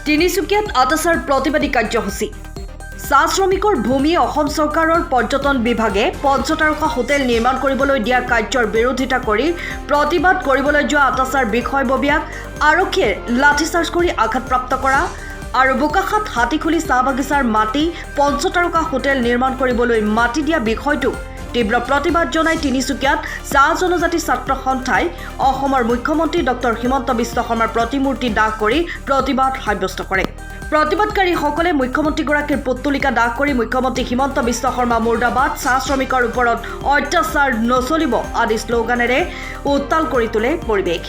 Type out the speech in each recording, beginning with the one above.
তিনিচুকীয়াত আটাচাৰ প্ৰতিবাদী কাৰ্যসূচী। চাহ শ্ৰমিকৰ ভূমি অসম চৰকাৰৰ পৰ্যটন বিভাগে পঞ্চতাৰকা হোটেল নিৰ্মাণ কৰিবলৈ দিয়া কাৰ্যৰ বিৰোধিতা কৰি প্ৰতিবাদ কৰিবলৈ যোৱা আটাচাৰ বিষয়ববীয়াক আৰক্ষীয়ে লাঠিচাৰ্জ কৰি আঘাতপ্ৰাপ্ত কৰা আৰু বোকাখাত হাতীখুলি চাহ বাগিচাৰ মাটি পঞ্চতাৰকা হোটেল নিৰ্মাণ কৰিবলৈ মাটি দিয়া বিষয়টো তীব্ৰ প্ৰতিবাদ জনাই তিনিচুকীয়াত চাহ জনজাতি ছাত্ৰ সন্থাই অসমৰ মুখ্যমন্ত্ৰী ডক্টৰ হিমন্ত বিশ্ব শৰ্মাৰ প্ৰতিমূৰ্তি দাহ কৰি প্ৰতিবাদ সাব্যস্ত কৰে। প্ৰতিবাদকাৰীসকলে মুখ্যমন্ত্ৰীগৰাকীৰ পুতলিকা দাহ কৰি মুখ্যমন্ত্ৰী হিমন্ত বিশ্ব শৰ্মা মুৰ্দাবাদ, চাহ শ্ৰমিকৰ ওপৰত অত্যাচাৰ নচলিব আদি শ্লোগানেৰে উত্তাল কৰি তোলে পৰিৱেশ।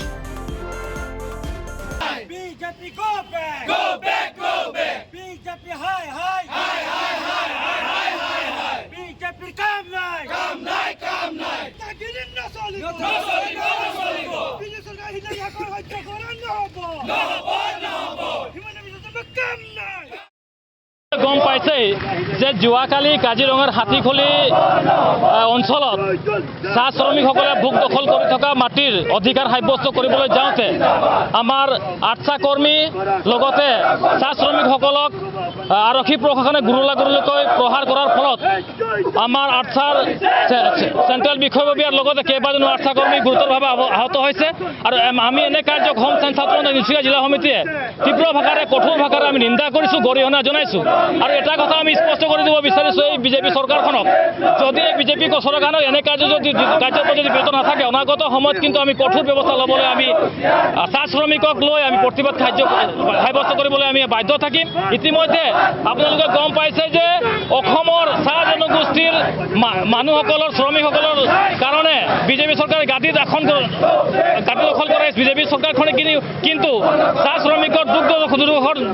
গম পাইছে যে যোৱাকালি কাজিৰঙাৰ হাতীখুলি অঞ্চলত চাহ শ্ৰমিকসকলে ভোগ দখল কৰি থকা মাটিৰ অধিকাৰ সাব্যস্ত কৰিবলৈ যাওঁতে আমাৰ আটছা কৰ্মী লগতে চাহ শ্ৰমিকসকলক আৰক্ষী প্ৰশাসনে গুৰুলাগুৰুকৈ প্ৰহাৰ কৰাৰ ফলত আমাৰ আটছাৰ চেণ্ট্ৰেল বিষয়ববীয়াৰ লগতে কেইবাজনো আটছা কৰ্মী গুৰুতৰভাৱে আহত হৈছে আৰু আমি এনে কাৰ্যক হোম ছাত্ৰ তিনিচুকীয়া জিলা সমিতিয়ে তীব্ৰ ভাষাৰে কঠোৰ ভাষাৰে আমি নিন্দা কৰিছোঁ, গৰিহণা জনাইছোঁ। আৰু এটা কথা আমি স্পষ্ট কৰি দিব বিচাৰিছোঁ এই বিজেপি চৰকাৰখনক, যদি এই বিজেপি চৰকাৰখনক এনে কাৰ্যৰ প্ৰতি যদি বিৰত নাথাকে অনাগত সময়ত কিন্তু আমি কঠোৰ ব্যৱস্থা ল'বলৈ আমি চাহ শ্ৰমিকক লৈ আমি প্ৰতিবাদ সাব্যস্ত কৰিবলৈ আমি বাধ্য থাকিম। ইতিমধ্যে আপোনালোকে গম পাইছে যে অসমৰ চাহ জনগোষ্ঠীৰ মানুহসকলৰ শ্ৰমিকসকলৰ কাৰণে বিজেপি চৰকাৰে গাদী দখল কৰে বিজেপি চৰকাৰখনে, কিন্তু চাহ শ্ৰমিকৰ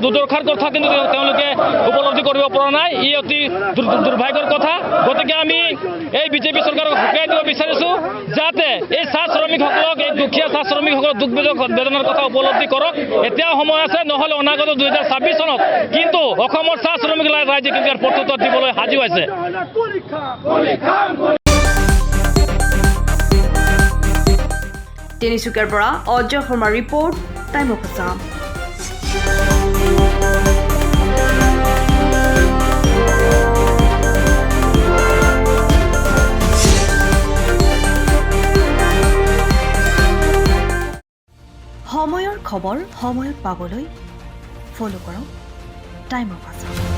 দুৰ্দশাৰ কথা কিন্তু তেওঁলোকে উপলব্ধি কৰিব পৰা নাই। ই অতি দুৰ্ভাগ্যৰ কথা। গতিকে আমি এই বিজেপি চৰকাৰক সকীয়াই দিব বিচাৰিছোঁ যাতে এই চাহ শ্ৰমিকসকলক, এই দুখীয়া চাহ শ্ৰমিকসকলক দুখ বেদনাৰ কথা উপলব্ধি কৰক। এতিয়াও সময় আছে, নহ'লে অনাগত 2026 চনত কিন্তু অসমৰ চাহ শ্ৰমিক ৰাইজে কিন্তু ইয়াৰ প্ৰত্যুত্তৰ দিবলৈ সাজু আছে। তিনিচুকীয়াৰ পৰা অজয় শৰ্মাৰ ৰিপৰ্ট, টাইম অফ আছাম। সময়ৰ খবৰ সময়ত পাবলৈ ফ'ল' কৰক টাইম অফ আছাম।